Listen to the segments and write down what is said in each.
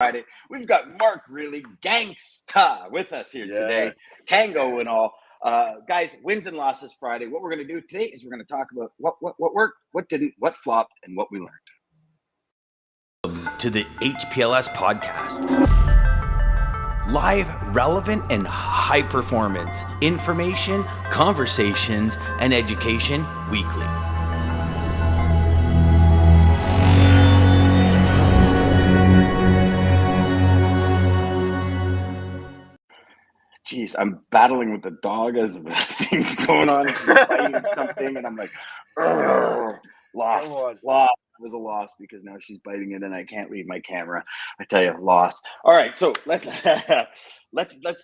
Friday. We've got Mark Really Gangsta with us here today, Tango and all. Guys, wins and losses Friday. What we're going to do today is we're going to talk about what worked, what didn't, what flopped, and what we learned. To the HPLS podcast. Live, relevant, and high performance information, conversations, and education weekly. Jeez, I'm battling with the dog as the thing's going on. She's biting something, and I'm like, loss. It was a loss because now she's biting it, and I can't leave my camera. I tell you, loss. All right, so let's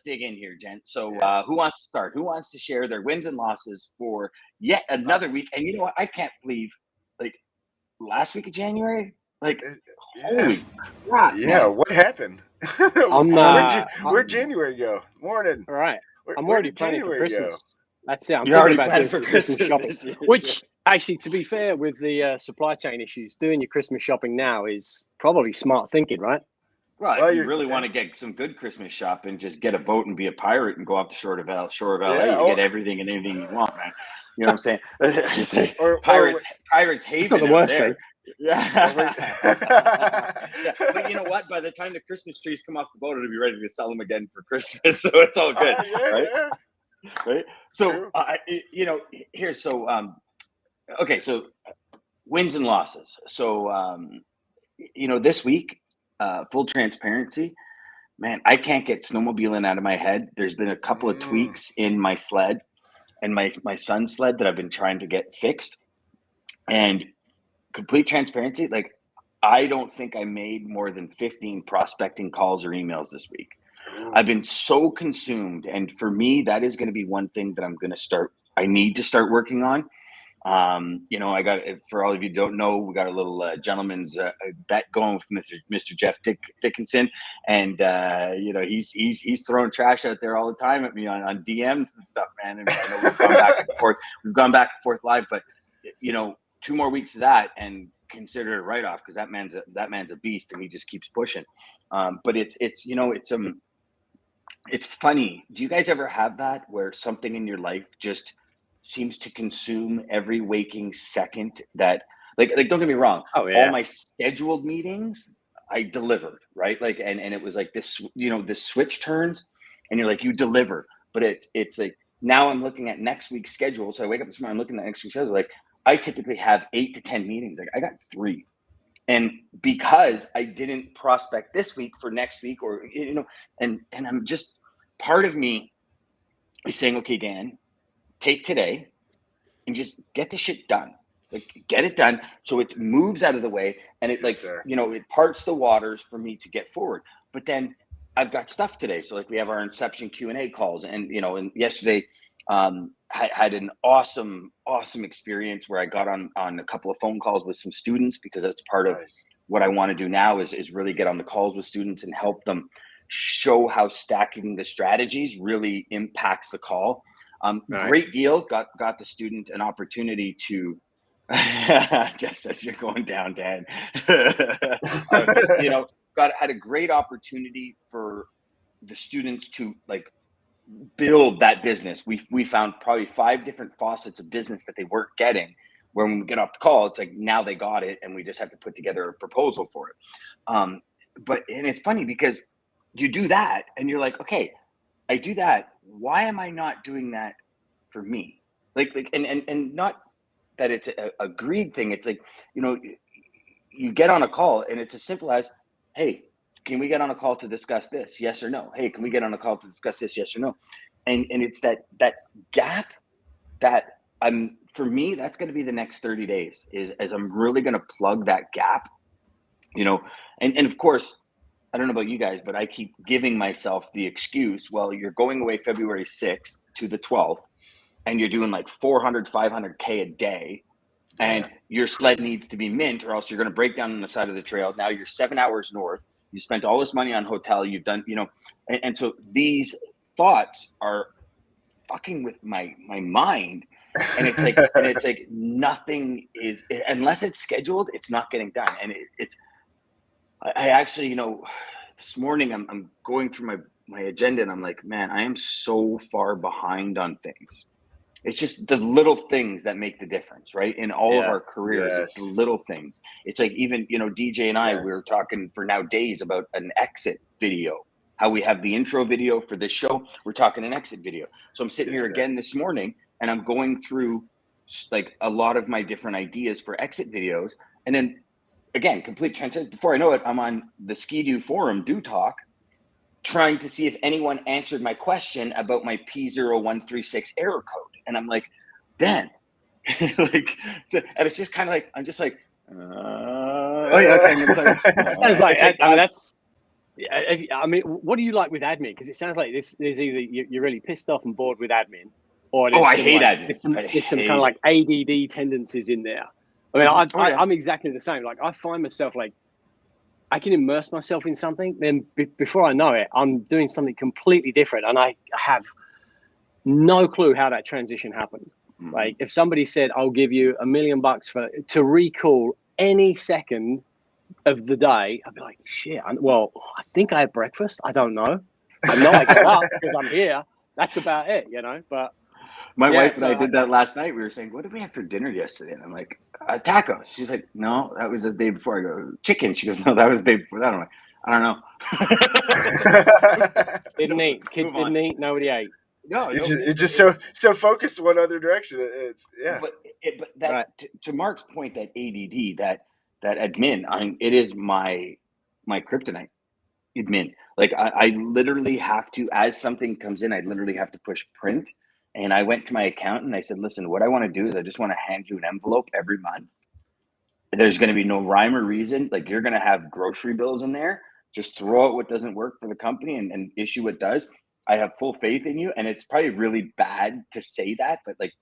dig in here, gent. So who wants to start? Who wants to share their wins and losses for yet another week? And you know what? I can't believe, like, last week of January, like, holy crap, man. What happened? Where'd January go? Morning. All right. I'm already planning for Christmas. That's it. I'm You're already about planning doing for Christmas Christmas shopping. Which, actually, to be fair, with the supply chain issues, doing your Christmas shopping now is probably smart thinking, right? Well, if you really want to get some good Christmas shopping, just get a boat and be a pirate and go off the shore of LA. You get everything and anything you want, man. You know what I'm saying? Pirates Haven. It's not the worst thing. Yeah. But you know what? By the time the Christmas trees come off the boat, it'll be ready to sell them again for Christmas. So it's all good, right? Right. So, here. So, okay. So, wins and losses. So, this week, full transparency, man, I can't get snowmobiling out of my head. There's been a couple of tweaks in my sled and my son's sled that I've been trying to get fixed. And complete transparency, like, I don't think I made more than 15 prospecting calls or emails this week. I've been so consumed. And for me, that is going to be one thing that I need to start working on. I got, for all of you who don't know, we got a little gentleman's bet going with Mr. Jeff Dickinson. And, he's throwing trash out there all the time at me on DMs and stuff, man. And I know we've gone back and forth. We've gone back and forth live, but, 2 more weeks of that and consider it a write-off because that man's a beast and he just keeps pushing. But it's funny. Do you guys ever have that where something in your life just seems to consume every waking second that, like don't get me wrong. Oh, yeah. All my scheduled meetings, I delivered, right? Like, and it was like this, this switch turns and you're like, you deliver, but it's like, now I'm looking at next week's schedule. So I wake up this morning, I'm looking at next week's schedule. Like, I typically have 8 to 10 meetings. Like, I got 3. And because I didn't prospect this week for next week, or, and I'm just, part of me is saying, okay, Dan, take today and just get the shit done. Like, get it done so it moves out of the way and it it parts the waters for me to get forward. But then I've got stuff today. So, like, we have our Inception Q&A calls and, and yesterday had an awesome experience where I got on a couple of phone calls with some students, because that's part of what I want to do now is really get on the calls with students and help them show how stacking the strategies really impacts the call. Great deal. Got the student an opportunity to, just as you're going down, Dan, had a great opportunity for the students to, like, build that business. We found probably 5 different faucets of business that they weren't getting. Where when we get off the call, it's like, now they got it, and we just have to put together a proposal for it. And it's funny because you do that, and you're like, okay, I do that. Why am I not doing that for me? And not that it's a greed thing. It's like, you get on a call, and it's as simple as, hey, can we get on a call to discuss this? Yes or no? Hey, can we get on a call to discuss this? Yes or no? And it's that gap that for me, that's going to be the next 30 days as I'm really going to plug that gap, and of course, I don't know about you guys, but I keep giving myself the excuse, well, you're going away February 6th to the 12th and you're doing like 400, 500K a day. And your sled needs to be mint, or else you're going to break down on the side of the trail. Now you're 7 hours north. You spent all this money on hotel. You've done, and so these thoughts are fucking with my mind. And it's like nothing is, unless it's scheduled, it's not getting done. And I actually, this morning I'm going through my agenda and I'm like, man, I am so far behind on things. It's just the little things that make the difference, right? In all of our careers, it's the little things. It's like even, DJ and I, we were talking for now days about an exit video, how we have the intro video for this show. We're talking an exit video. So I'm sitting here again this morning and I'm going through like a lot of my different ideas for exit videos. And then again, complete transparency. Before I know it, I'm on the Ski-Doo forum, Do Talk, trying to see if anyone answered my question about my P0136 error code. And I'm like, Dan, like, and it's just kind of like, I'm just like, oh yeah, okay. Sounds like, I mean, what do you like with admin? Because it sounds like there's either you're really pissed off and bored with admin, or I hate admin. There's some kind of like ADD tendencies in there. I mean, I'm exactly the same. Like, I find myself like, I can immerse myself in something, then before I know it, I'm doing something completely different, and I have no clue how that transition happened. Mm-hmm. Like, if somebody said, "I'll give you $1 million to recall any second of the day," I'd be like, "Shit, I think I had breakfast. I don't know. I know I got up because I'm here. That's about it, But my wife and I did that last night. We were saying, "What did we have for dinner yesterday?" And I'm like, "Tacos." She's like, "No, that was the day before." I go, "Chicken." She goes, "No, that was the day before that." I'm like, "I don't know." Didn't eat. Kids didn't eat. Nobody ate. No, you're just so focused one other direction. It's But that right. to Mark's point, that ADD, that admin, it is my kryptonite. Admin, like I literally have to, as something comes in, I literally have to push print. And I went to my accountant and I said, listen, what I want to do is I just want to hand you an envelope every month. There's going to be no rhyme or reason. Like, you're going to have grocery bills in there. Just throw out what doesn't work for the company and issue what does. I have full faith in you. And it's probably really bad to say that, but like,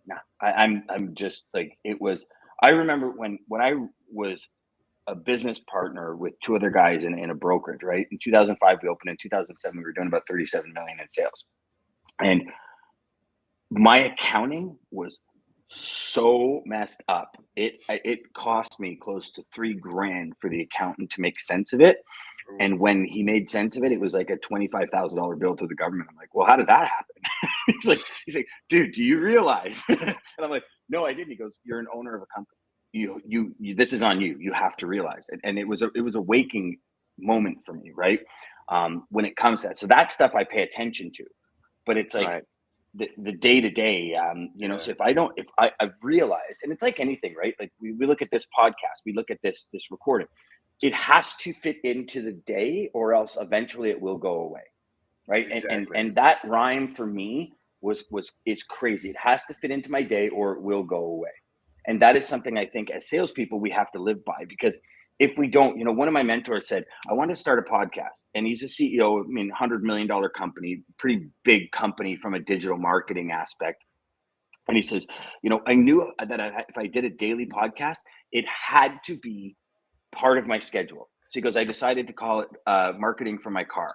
nah, I'm just like, it was, I remember when I was a business partner with two other guys in a brokerage, right? In 2005, we opened. In 2007, we were doing about 37 million in sales. And my accounting was so messed up. It cost me close to $3,000 for the accountant to make sense of it. And when he made sense of it, it was like a $25,000 bill to the government. I'm like, well, how did that happen? He's like, dude, do you realize? And I'm like, no, I didn't. He goes, you're an owner of a company. You this is on you. You have to realize it. And it was a waking moment for me, right? When it comes to that. So that stuff I pay attention to. But it's like right. the day-to-day, so if I've realized, and it's like anything, right? Like we look at this podcast, we look at this recording, it has to fit into the day or else eventually it will go away. Right. Exactly. And that rhyme for me is crazy. It has to fit into my day or it will go away. And that is something I think as salespeople, we have to live by, because if we don't, one of my mentors said, I want to start a podcast, and he's a CEO, $100 million company, pretty big company from a digital marketing aspect. And he says, I knew that if I did a daily podcast, it had to be part of my schedule. So he goes, I decided to call it marketing from my car.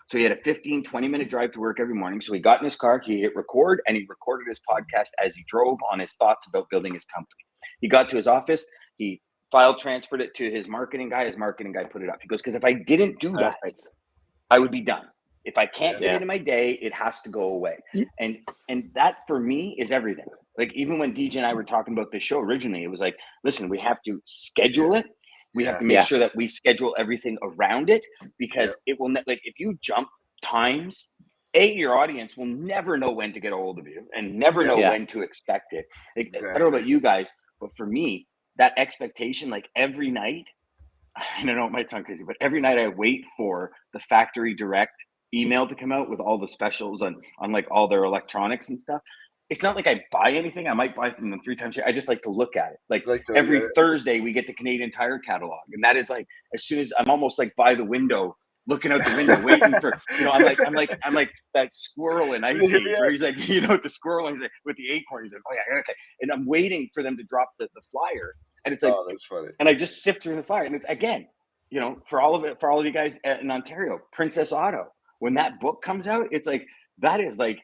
So he had a 15-20 minute drive to work every morning. So he got in his car, he hit record, and he recorded his podcast as he drove on his thoughts about building his company. He got to his office, he file transferred it to his marketing guy. His marketing guy put it up. He goes, because if I didn't do that, I would be done. If I can't fit it in my day, it has to go away. And that for me is everything. Like, even when DJ and I were talking about this show originally, it was like, listen, we have to schedule it. We have to make sure that we schedule everything around it, because it will like, if you jump times, your audience will never know when to get a hold of you and never know when to expect it. Like, exactly. I don't know about you guys, but for me, that expectation, like every night, I don't know, it might sound crazy, but every night I wait for the factory direct email to come out with all the specials on like all their electronics and stuff. It's not like I buy anything. I might buy from them 3 times a year. I just like to look at it. Like every Thursday we get the Canadian Tire catalog. And that is like, as soon as I'm almost like by the window, looking out the window, waiting for, I'm like that squirrel in Ice Age, where he's like, the squirrel, and he's like, with the acorn, he's like, oh yeah, okay. And I'm waiting for them to drop the flyer. And it's like, oh, that's funny. And I just sift through the flyer. And it's, again, for all of you guys in Ontario, Princess Auto, when that book comes out, it's like, that is like,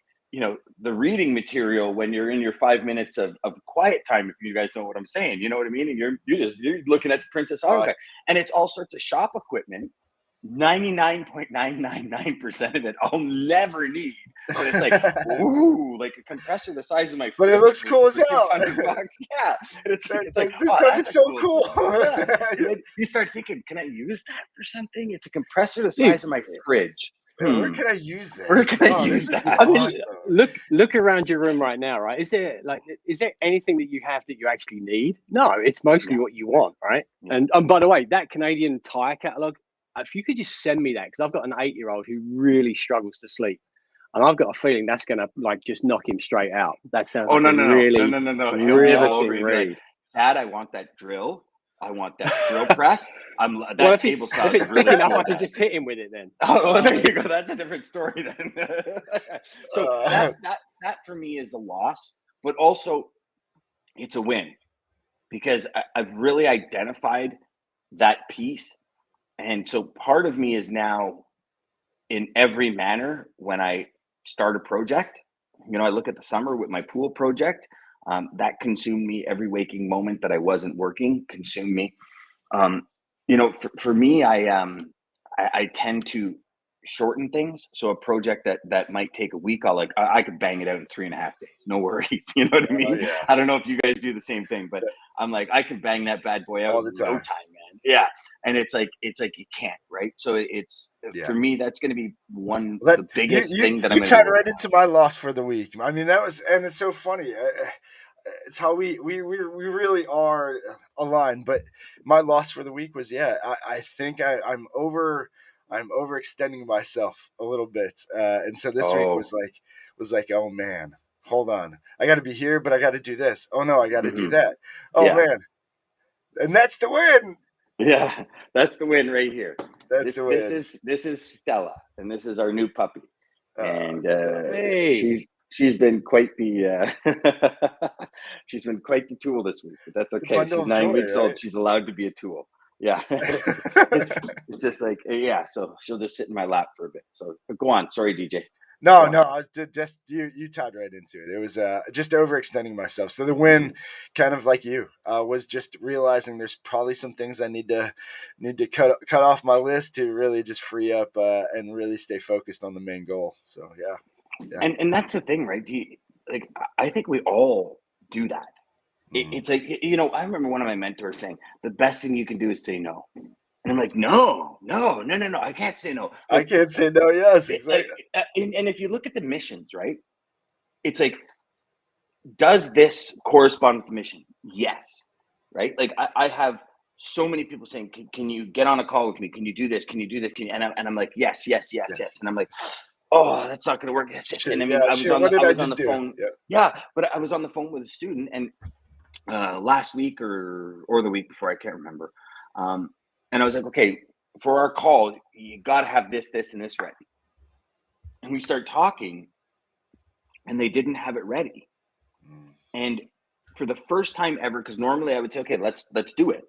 the reading material when you're in your 5 minutes of quiet time, if you guys know what I'm saying, you know what I mean? And you're looking at the Princess Auto, and it's all sorts of shop equipment 99.999% of it I'll never need. But it's like, ooh, like a compressor the size of my But fridge it looks cool as for hell. $600. Yeah. And it's like, This oh, stuff that's is a so cool. cool. Yeah. And then you start thinking, can I use that for something? It's a compressor the Dude, size of my fridge. Where can I use this? Where can I This use would be that? I mean, awesome. look around your room right now, right? Is there anything that you have that you actually need? No, it's mostly what you want, right? Yeah. And by the way, that Canadian Tire catalog, if you could just send me that, because I've got an 8-year-old who really struggles to sleep, and I've got a feeling that's gonna like just knock him straight out. That sounds Oh, like no. a really He'll be all over riveting you. Be like, read. Dad, I want that drill. I want that drill press. Well, That if table it's saw is thick really enough, cool, I can Dad. just hit him with it then. Oh, well, there you go. That's a different story then. So that for me is a loss, but also it's a win because I've really identified that piece. And so part of me is now in every manner when I start a project. I look at the summer with my pool project. That consumed me every waking moment that I wasn't working, consumed me. For me, I tend to shorten things. So a project that might take a week, I could bang it out in 3.5 days. No worries. You know what I mean? yeah. I don't know if you guys do the same thing, but I'm like, I can bang that bad boy out All in the no time. time, man. Yeah. And it's like you can't, right? So for me, that's going to be the biggest thing that I'm you going to tied be right working into my loss for the week. I mean, and it's so funny. It's how we really are aligned. But my loss for the week was I think I'm overextending myself a little bit, and so this week was like oh man, hold on, I got to be here, but I got to do this. Oh no, I got to do that. Oh Yeah. man, and that's the win. Yeah, that's the win right here. That's the win. This is Stella, and this is our new puppy, and Hey. she's been quite the she's been quite the tool this week. But that's okay. Bundle She's of 9 joy, weeks right? old. She's allowed to be a tool. Yeah, it's just like So she'll just sit in my lap for a bit. So go on. Sorry, DJ. No, I was just you tied right into it. It was just overextending myself. So the win, kind of like you, was just realizing there's probably some things I need to cut off my list to really just free up and really stay focused on the main goal. So yeah. And that's the thing, right? I think we all do that. It's like, I remember one of my mentors saying the best thing you can do is say no. And I'm like, no, I can't say no. I can't say no. Yes, exactly. And if you look at the missions, right? It's like, does this correspond with the mission? Yes. Right? Like I have so many people saying, can you get on a call with me? Can you do this? Can you do this? And I'm like, yes. And I'm like, oh, that's not going to work. Yes. And I mean, I was on the phone. Yeah, but I was on the phone with a student and last week or the week before, I can't remember. And I was like, okay, for our call, you got to have this, and this ready. And we start talking, and they didn't have it ready. And for the first time ever, because normally I would say, okay, let's do it.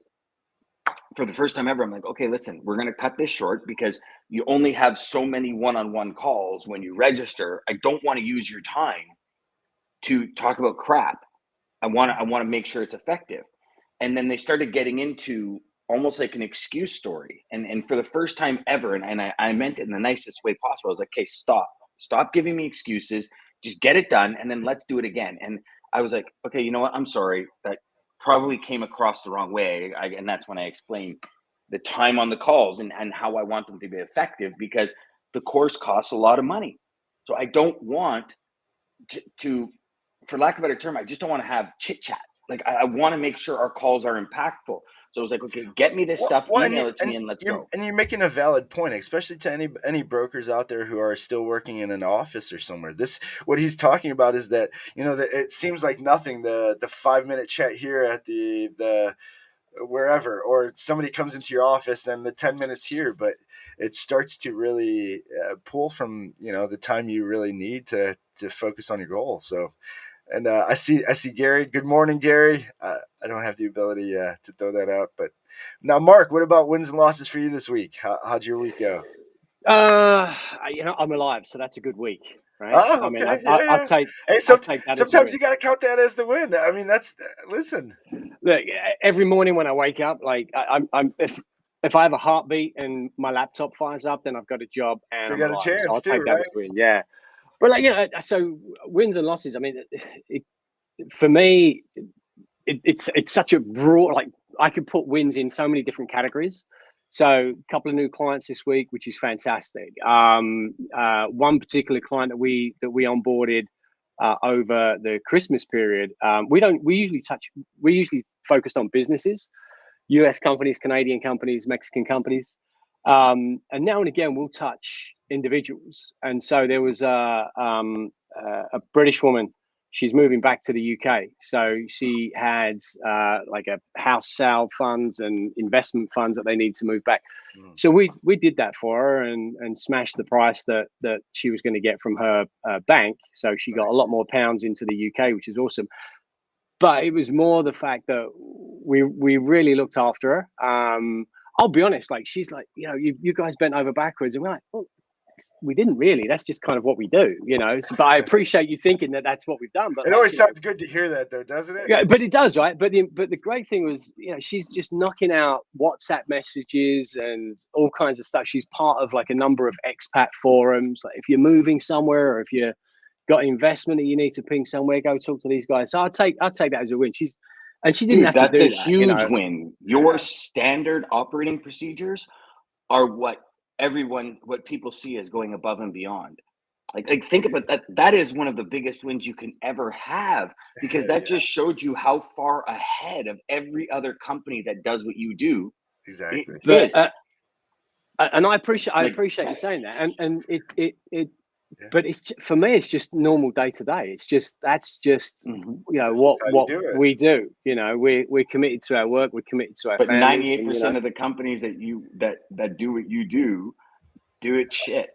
For the first time ever, I'm like, okay, listen, we're going to cut this short because you only have so many one-on-one calls when you register. I don't want to use your time to talk about crap. I want to make sure it's effective. And then they started getting into almost like an excuse story. And for the first time ever, and I meant it in the nicest way possible, I was like, okay, stop giving me excuses. Just get it done. And then let's do it again. And I was like, okay, you know what? I'm sorry. That probably came across the wrong way. And that's when I explained the time on the calls and how I want them to be effective, because the course costs a lot of money. So I don't want to, for lack of a better term, I just don't want to have chit chat. Like I want to make sure our calls are impactful. So I was like, okay, get me this stuff, email it to me, and let's go. And you're making a valid point, especially to any brokers out there who are still working in an office or somewhere. What he's talking about is that, that it seems like nothing, the 5-minute chat here at the wherever, or somebody comes into your office and the 10 minutes here, but it starts to really pull from, the time you really need to focus on your goal. So, and I see Gary. Good morning, Gary. I don't have the ability to throw that out, but now, Mark, what about wins and losses for you this week? How'd your week go? I'm alive, so that's a good week, right? Oh, okay. I mean, I'll take. Hey, I'll take that sometimes you got to count that as the win. I mean, listen. Look, every morning when I wake up, like I'm if I have a heartbeat and my laptop fires up, then I've got a job and Still I'm got a alive. chance So I'll too, take that right? as a win. Yeah. But like, so wins and losses, I mean, for me, it's such a broad, like I could put wins in so many different categories. So a couple of new clients this week, which is fantastic. One particular client that we onboarded over the Christmas period. We usually focused on businesses, US companies, Canadian companies, Mexican companies. And now and again, we'll touch individuals. And so there was a British woman. She's moving back to the UK. So she had like a house sale funds and investment funds that they need to move back. So we did that for her and smashed the price that she was going to get from her bank. So she got a lot more pounds into the UK, which is awesome. But it was more the fact that we really looked after her. I'll be honest, like she's like, you guys bent over backwards, and we're like, well, we didn't really. That's just kind of what we do, So, but I appreciate you thinking that that's what we've done. But it always sounds good to hear that, though, doesn't it? Yeah, but it does, right? But the great thing was, she's just knocking out WhatsApp messages and all kinds of stuff. She's part of like a number of expat forums. Like if you're moving somewhere or if you got investment that you need to ping somewhere, go talk to these guys. So I'll take that as a win. She didn't have to do that. That's a huge win. Your standard operating procedures are what people see as going above and beyond. Like think about that. That is one of the biggest wins you can ever have, because that just showed you how far ahead of every other company that does what you do. Exactly. And I appreciate you saying that. And but it's, for me, it's just normal day to day. It's just that's what we do. We're committed to our work. We're committed to our families. 98% of the companies that do what you do it shit.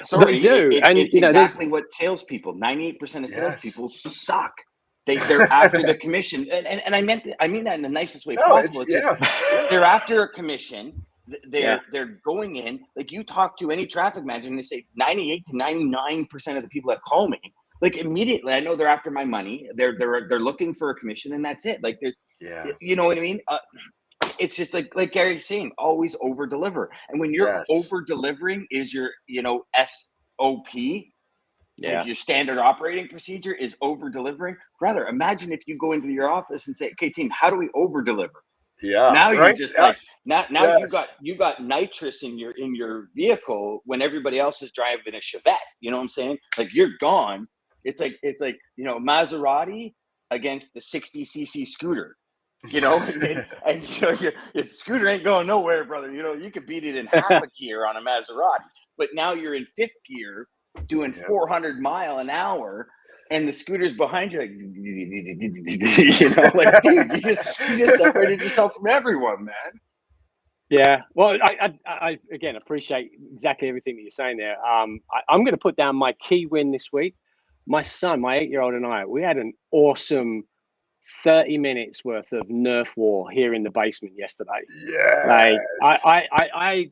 Sorry, they do. It's exactly what salespeople. 98% of salespeople suck. They're after the commission, and I mean that in the nicest way possible. It's just, they're after a commission. They're going in, like you talk to any traffic manager and they say 98 to 99% of the people that call me, like immediately, I know they're after my money. They're looking for a commission, and that's it. Like you know what I mean? It's just like Gary's saying, always over deliver. And when you're over delivering is your SOP, like your standard operating procedure is over delivering. Brother, imagine if you go into your office and say, okay, team, how do we over deliver? Yeah. Now you're just like now you got nitrous in your vehicle when everybody else is driving a Chevette. You know what I'm saying? Like you're gone. It's like Maserati against the 60cc scooter. And your scooter ain't going nowhere, brother. You could beat it in half a gear on a Maserati, but now you're in fifth gear doing 400 mile an hour. And the scooter's behind you, like, like, dude, you just separated yourself from everyone, man. Yeah. Well, I again appreciate exactly everything that you're saying there. I'm going to put down my key win this week. My son, my 8-year-old, and I, we had an awesome 30 minutes worth of Nerf war here in the basement yesterday. Yeah. Like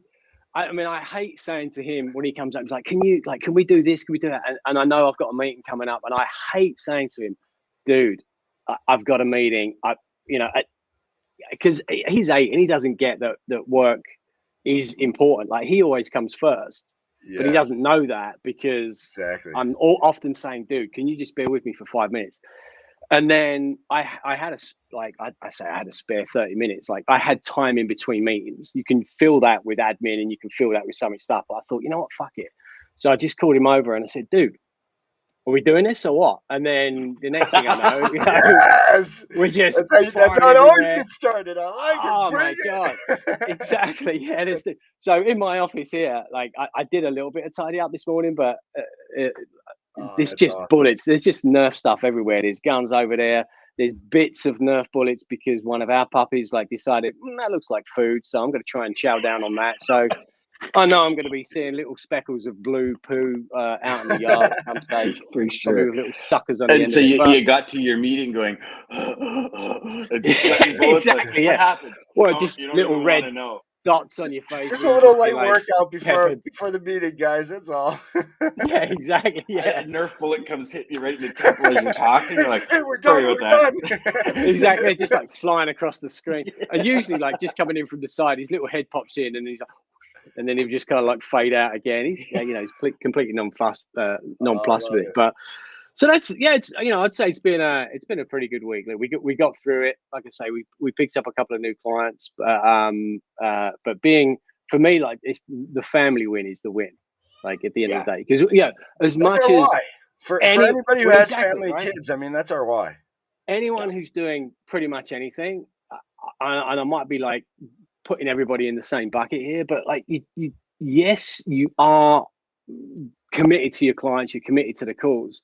I mean, I hate saying to him when he comes up, he's like, can we do this? Can we do that? And I know I've got a meeting coming up, and I hate saying to him, dude, I've got a meeting. Because he's 8 and he doesn't get that work is important. Like he always comes first, but he doesn't know that because I'm often saying, dude, can you just bear with me for 5 minutes? And then I had I had a spare 30 minutes. Like I had time in between meetings. You can fill that with admin and you can fill that with so much stuff. But I thought, you know what, fuck it. So I just called him over and I said, dude, are we doing this or what? And then the next thing I know, we just that's how it always gets started. I like it. Oh my God. Exactly. Yeah. So in my office here, like I did a little bit of tidy up this morning, but there's just awesome. Bullets. There's just Nerf stuff everywhere. There's guns over there. There's bits of Nerf bullets because one of our puppies decided that looks like food, so I'm going to try and chow down on that. So I know I'm going to be seeing little speckles of blue poo out in the yard at some stage. For sure. With little suckers on the end so of it. You got to your meeting going, exactly. What happened? Well, just little red. dots on your face. Just where a you little be light like, workout peppered. before the meeting, guys. That's all. Yeah, exactly. Yeah, A Nerf bullet comes hitting you right in the temple as you're talking. You're like, Hey, we're sorry done. about We're that. done. exactly. Just like flying across the screen, and usually like just coming in from the side, his little head pops in, and he's like, and then he'll just kind of like fade out again. He's he's completely nonplussed I with love it. But so that's it's I'd say it's been a pretty good week. Like, we got through it. Like I say, we picked up a couple of new clients, but being for me, like, it's the family win is the win. Like, at the end of the day, because as That's much our as why. For anybody who has exactly, family and right? kids, I mean, that's our why. Anyone who's doing pretty much anything, and I might be like putting everybody in the same bucket here, but like yes, you are committed to your clients, you're committed to the cause,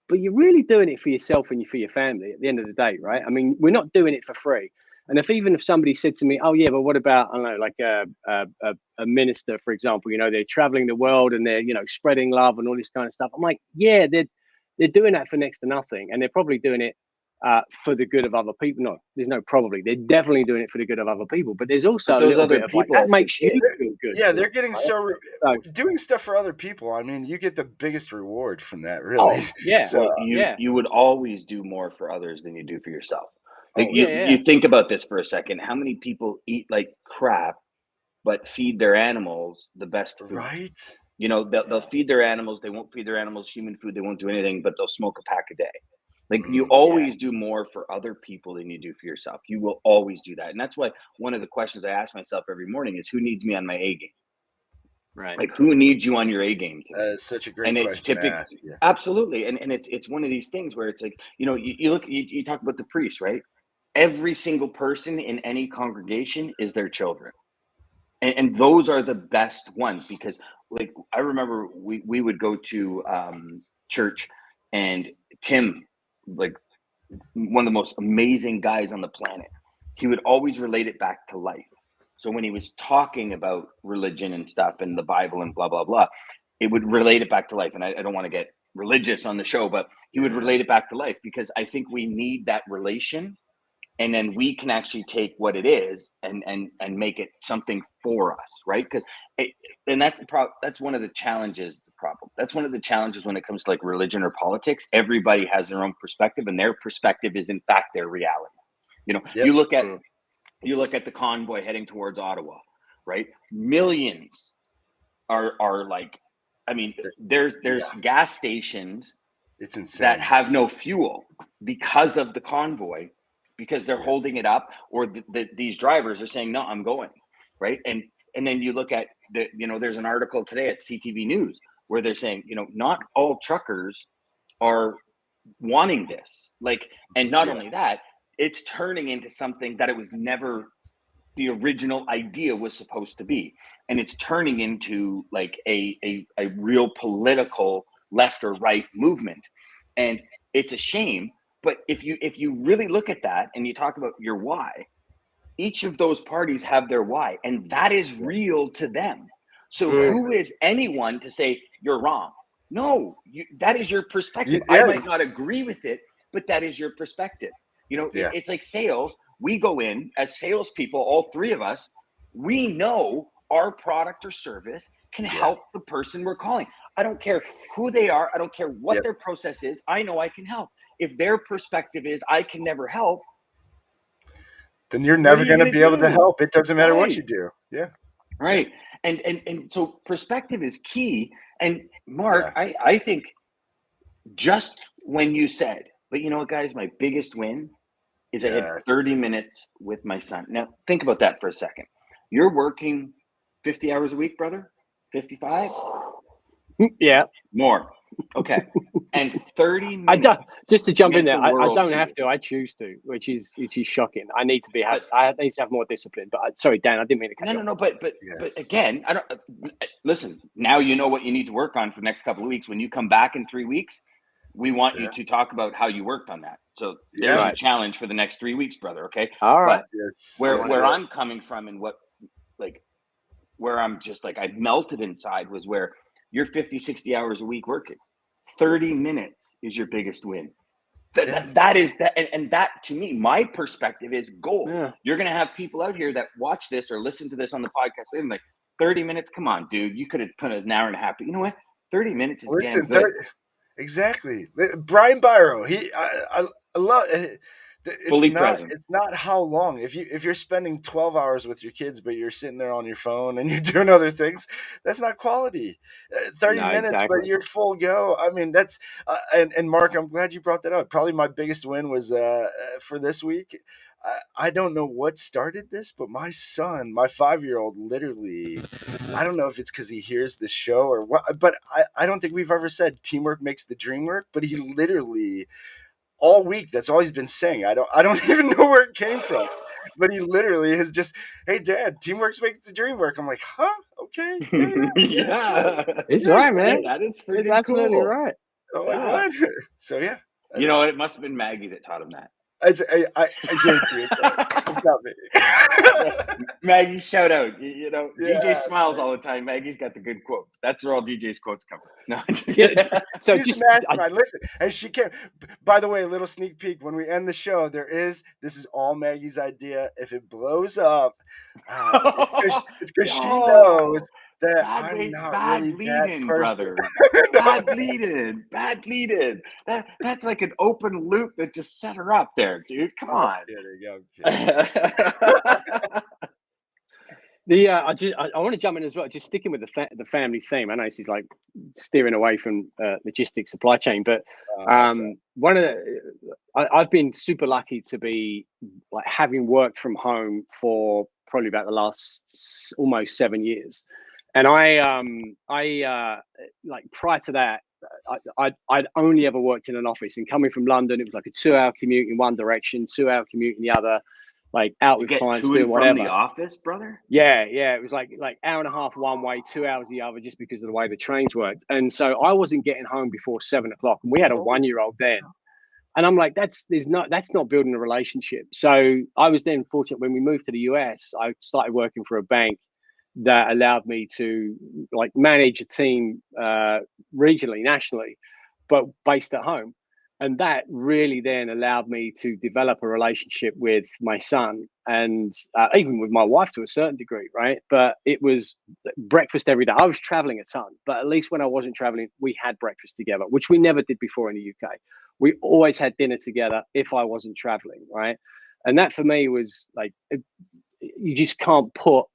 but you're really doing it for yourself and for your family at the end of the day, right? I mean, we're not doing it for free. And if somebody said to me, "Oh yeah, but what about, I don't know, like a minister, for example? They're traveling the world and they're spreading love and all this kind of stuff." I'm like, yeah, they're doing that for next to nothing, and they're probably doing it for the good of other people. No, there's no probably. They're definitely doing it for the good of other people. But there's also But a those little other bit of like people, I that makes you think, feel good. Yeah, too, they're getting right? so So, doing stuff for other people. I mean, you get the biggest reward from that, really. oh yeah, So, well, you would always do more for others than you do for yourself. Like, oh, you think about this for a second. How many people eat like crap but feed their animals the best food? right? They'll feed their animals. They won't feed their animals human food. They won't do anything, but they'll smoke a pack a day. Like, you Mm, always do more for other people than you do for yourself. You will always do that. And that's why one of the questions I ask myself every morning is, who needs me on my A game? right. Like, who needs you on your A game today? that is such a great And it's question to typical. ask. Yeah. Absolutely. And it's one of these things where it's like, you look, you talk about the priest, right? Every single person in any congregation is their children. And those are the best ones, because, like, I remember we would go to church, and Tim, like, one of the most amazing guys on the planet, he would always relate it back to life. So when he was talking about religion and stuff and the Bible and blah, blah, blah, it would relate it back to life. And I don't want to get religious on the show, but he would relate it back to life, because I think we need that relation. And then we can actually take what it is and make it something for us, right? Because and that's one of the challenges. That's one of the challenges when it comes to like religion or politics. Everybody has their own perspective, and their perspective is in fact their reality. Yep. You look at the convoy heading towards Ottawa, right? Millions are like, I mean, there's gas stations It's insane. that have no fuel because of the convoy, because they're holding it up, or these drivers are saying, no, I'm going, right? And then you look at there's an article today at CTV News where they're saying, not all truckers are wanting this. Like, and not only that, it's turning into something that it was never the original idea was supposed to be. And it's turning into like a real political left or right movement. And it's a shame. But if you really look at that and you talk about your why, each of those parties have their why, and that is real to them. So who is anyone to say you're wrong? No, that is your perspective. I might not agree with it, but that is your perspective. It's like sales. We go in as salespeople, all three of us, we know our product or service can help the person we're calling. I don't care who they are. I don't care what their process is. I know I can help. If their perspective is I can never help, then you're never going to be able to help. It doesn't matter what you do. Yeah. Right. And so perspective is key. And Mark, I think just when you said, but you know what, guys, my biggest win is I had 30 minutes with my son. Now, think about that for a second. You're working 50 hours a week, brother? 55? Yeah. More. Okay. And 30 minutes. Just to jump in there, I don't have to. I choose to, which is shocking. I need to I need to have more discipline. But sorry, Dan, I didn't mean to cut you off. No. But again, I don't listen. Now you know what you need to work on for the next couple of weeks. When you come back in 3 weeks, we want you to talk about how you worked on that. So there's a challenge for the next 3 weeks, brother. Okay. All right. But where I'm coming from and where I'm just like, I melted inside was where you're 50, 60 hours a week working. 30 minutes is your biggest win. That is that, and that to me, my perspective is gold. Yeah. You're gonna have people out here that watch this or listen to this on the podcast and like 30 minutes. Come on, dude, you could have put an hour and a half, but you know what? 30 minutes is damn good. Exactly. Brian Byro, I love Fully present. It's not how long. If you're spending 12 hours with your kids, but you're sitting there on your phone and you're doing other things, that's not quality. 30 minutes, exactly. but you're full go. I mean, that's and Mark, I'm glad you brought that up. Probably my biggest win was for this week. I don't know what started this, but my son, my 5-year-old, literally, I don't know if it's because he hears the show or what, but I don't think we've ever said teamwork makes the dream work, but he literally all week, that's all he's been saying. I don't even know where it came from, but he literally has just, hey, Dad, teamwork makes the dream work. I'm like, huh? Okay. Yeah. It's right, man. That is freaking It's absolutely cool. right. I'm like, what? So, yeah. You know what? It must have been Maggie that taught him that. I guarantee it's not me. Maggie, shout out. You know, Yeah, DJ smiles all the time. Maggie's got the good quotes. That's where all DJ's quotes come from. No. So she's just the mastermind. Listen, and she can. By the way, a little sneak peek. When we end the show, this is all Maggie's idea. If it blows up, it's because she knows that I'm not really that person. Brother. Bad bleeding. That's like an open loop that just set her up there, dude. Come on. I'm kidding. I want to jump in as well, just sticking with the family theme. I know this is like steering away from logistics, supply chain, but I've been super lucky to be like having worked from home for probably about the last almost 7 years. And I like prior to that, I'd only ever worked in an office, and coming from London, it was like a 2-hour commute in one direction, 2-hour commute in the other, like out with clients doing whatever. From the office, brother? Yeah. It was like hour and a half one way, 2 hours the other, just because of the way the trains worked. And so I wasn't getting home before 7 o'clock, and we had a 1-year-old then. And I'm like, that's not building a relationship. So I was then fortunate when we moved to the US. I started working for a bank that allowed me to like manage a team regionally, nationally, but based at home. And that really then allowed me to develop a relationship with my son and even with my wife to a certain degree, right? But it was breakfast every day. I was traveling a ton, but at least when I wasn't traveling, we had breakfast together, which we never did before in the UK. We always had dinner together if I wasn't traveling, right? And that for me was like, you just can't put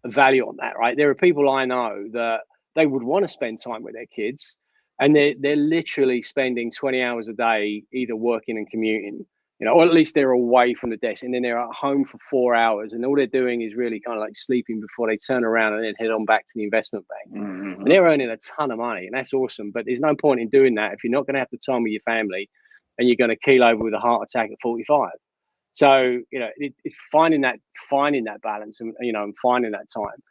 a value on that, right? There are people I know that they would want to spend time with their kids, and they're literally spending 20 hours a day either working and commuting, you know, or at least they're away from the desk, and then they're at home for 4 hours, and all they're doing is really kind of like sleeping before they turn around and then head on back to the investment bank. Mm-hmm. And they're earning a ton of money, and that's awesome. But there's no point in doing that if you're not going to have the time with your family, and you're going to keel over with a heart attack at 45. So, you know, it's finding that balance and, you know, and finding that time.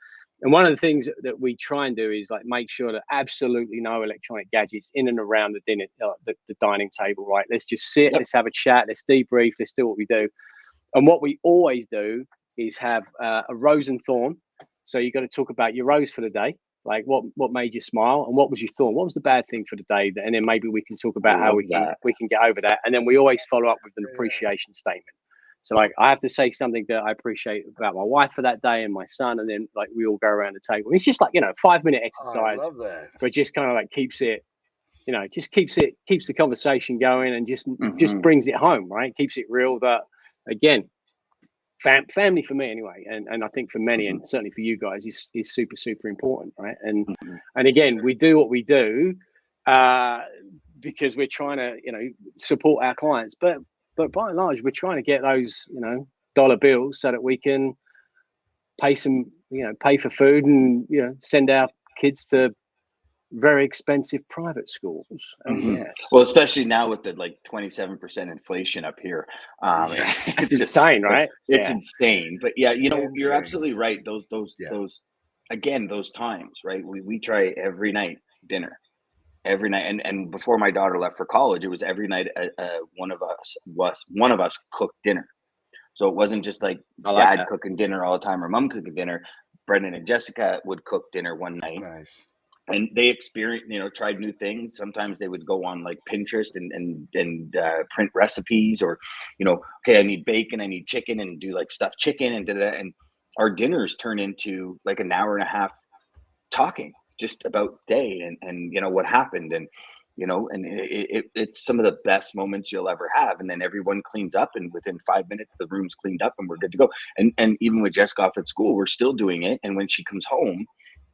And one of the things that we try and do is like make sure that absolutely no electronic gadgets in and around the dinner, the dining table, right? Let's just sit, let's have a chat, let's debrief, let's do what we do. And what we always do is have a rose and thorn. So you got to talk about your rose for the day. Like what made you smile, and what was your thorn? What was the bad thing for the day? And then maybe we can talk about how we can get over that. And then we always follow up with an appreciation statement. So like I have to say something that I appreciate about my wife for that day and my son, and then like we all go around the table. It's just like, you know, 5-minute exercise, I love that. but just kind of like keeps it, you know, just keeps the conversation going, and just brings it home, right? Keeps it real. That again, family for me anyway, and I think for many, and certainly for you guys, is super, super important, right? And again, we do what we do because we're trying to, you know, support our clients, but by and large, we're trying to get those, you know, dollar bills so that we can pay for food and, you know, send our kids to very expensive private schools. Well, especially now with the like 27% inflation up here. It's insane, right? It's insane. But yeah, you know, you're absolutely right. Those again, those times, right? We try every night dinner. Every night, and before my daughter left for college, it was every night one of us cooked dinner. So it wasn't just like dad cooking dinner all the time or mom cooking dinner. Brendan and Jessica would cook dinner one night. Nice. and they experienced, tried new things. Sometimes they would go on like Pinterest and print recipes, or, okay, I need bacon, I need chicken, and do like stuffed chicken and da-da. And our dinners turn into like an hour and a half talking just about day and what happened. And, and it's some of the best moments you'll ever have. And then everyone cleans up, and within 5 minutes, the room's cleaned up and we're good to go. And even with Jessica off at school, we're still doing it. And when she comes home,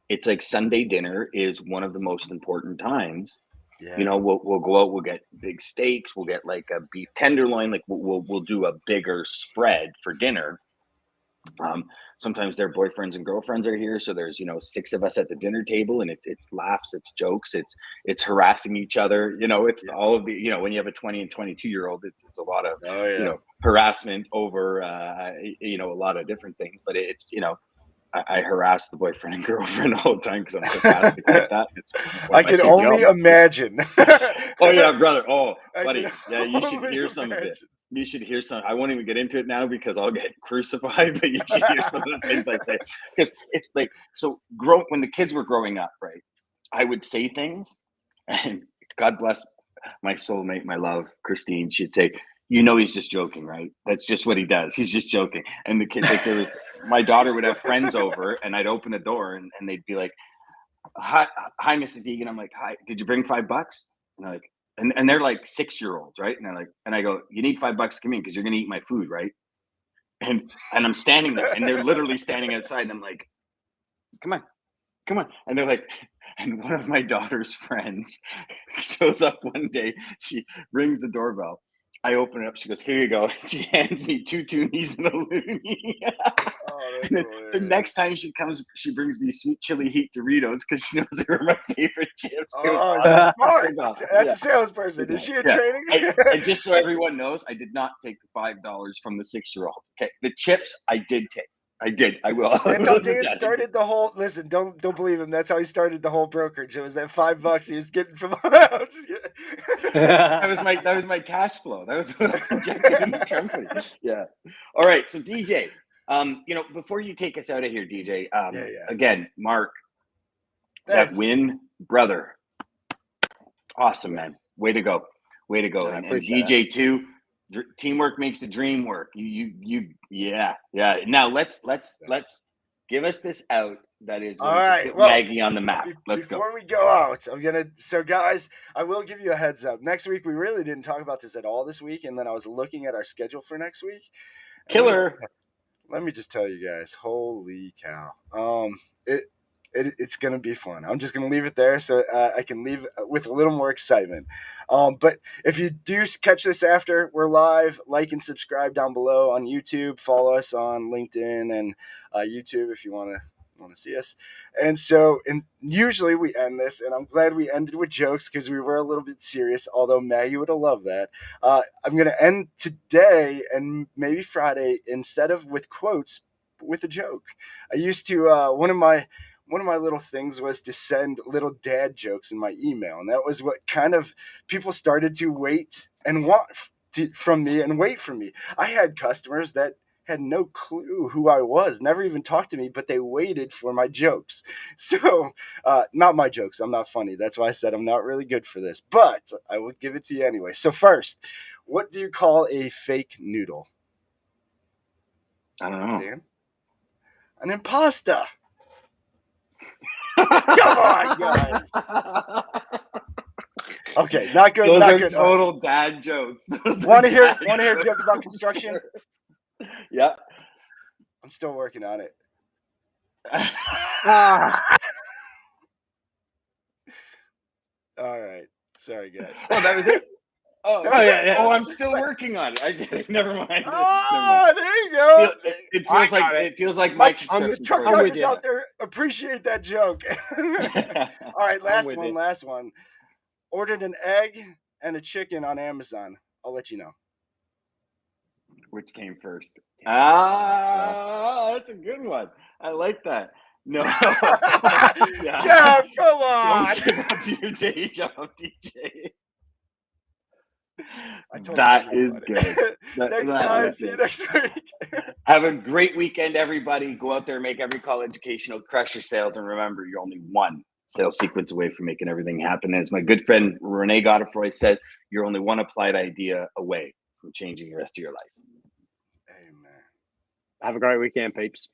it's like Sunday dinner is one of the most important times. Yeah. We'll go out, we'll get big steaks, we'll get like a beef tenderloin, like we'll do a bigger spread for dinner. Sometimes their boyfriends and girlfriends are here, so there's 6 of us at the dinner table, and it's laughs, it's jokes, it's harassing each other. It's all of the when you have a 20 and 22-year-old, it's a lot of harassment over a lot of different things. But it's I harass the boyfriend and girlfriend all the time because I'm sarcastic like that. I can only imagine. Oh yeah, brother. Oh, buddy. Yeah, you should hear some of it. You should hear some. I won't even get into it now because I'll get crucified. But you should hear some of the things I say, because it's like, so when the kids were growing up, right? I would say things, and God bless my soulmate, my love, Christine. She'd say, he's just joking, right? That's just what he does. He's just joking. And the kids, like, my daughter would have friends over, and I'd open the door, and they'd be like, hi, Mr. Deegan. I'm like, hi, did you bring $5? And they're like, and they're like 6-year-olds, right? And they're like, and I go, you need $5 to come in because you're gonna eat my food, right? And I'm standing there, and they're literally standing outside, and I'm like, come on. And they're like, and one of my daughter's friends shows up one day. She rings the doorbell. I open it up. She goes, here you go. She hands me 2 toonies and a loonie. The next time she comes, she brings me sweet chili heat Doritos because she knows they were my favorite chips. Oh, she's smart. That's a salesperson. Is she in training? And just so everyone knows, I did not take the $5 from the 6-year-old. Okay, the chips I did take. I did. I will. That's how Dan started the whole. Listen, don't believe him. That's how he started the whole brokerage. It was that $5 he was getting from. That was my cash flow. That was what I injected in the company. Yeah. All right. So DJ, before you take us out of here, DJ, again, Mark, that win, brother, awesome, man. Way to go. And DJ too. Teamwork makes the dream work. Yeah. Now let's give us this out that is going to put Maggie on the map. Before we go out, so guys, I will give you a heads up. Next week, we really didn't talk about this at all this week, and then I was looking at our schedule for next week. Killer. Let me just tell you guys, holy cow. It's going to be fun. I'm just going to leave it there so I can leave with a little more excitement. But if you do catch this after we're live, like and subscribe down below on YouTube. Follow us on LinkedIn and YouTube if you want to see us. And so, usually we end this, and I'm glad we ended with jokes because we were a little bit serious, although Maggie would have loved that. I'm going to end today and maybe Friday, instead of with quotes, with a joke. I used to, one of my little things was to send little dad jokes in my email. And that was what kind of people started to wait and want from me and wait for me. I had customers that had no clue who I was, never even talked to me, but they waited for my jokes. So, not my jokes. I'm not funny. That's why I said I'm not really good for this, but I will give it to you anyway. So first, what do you call a fake noodle? I don't know. Dan? An impasta. Come on, guys. Okay, not good. Those not are good. Total dad jokes. Want to hear jokes about construction? Yeah. I'm still working on it. All right. Sorry, guys. Oh, that was it? Oh, yeah. Oh, I'm still working on it. I get it. Never mind. Oh, there you go. It feels like my the truck drivers out there appreciate that joke. All right, last one. Ordered an egg and a chicken on Amazon. I'll let you know. Which came first? That's a good one. I like that. No. Jeff, come on. Don't give up your day job, DJ. That is good. Thanks, guys. See you next week. Have a great weekend, everybody. Go out there, make every call educational, crush your sales, and remember, you're only one sales sequence away from making everything happen. As my good friend Rene Godefroy says, you're only one applied idea away from changing the rest of your life. Amen. Have a great weekend, peeps.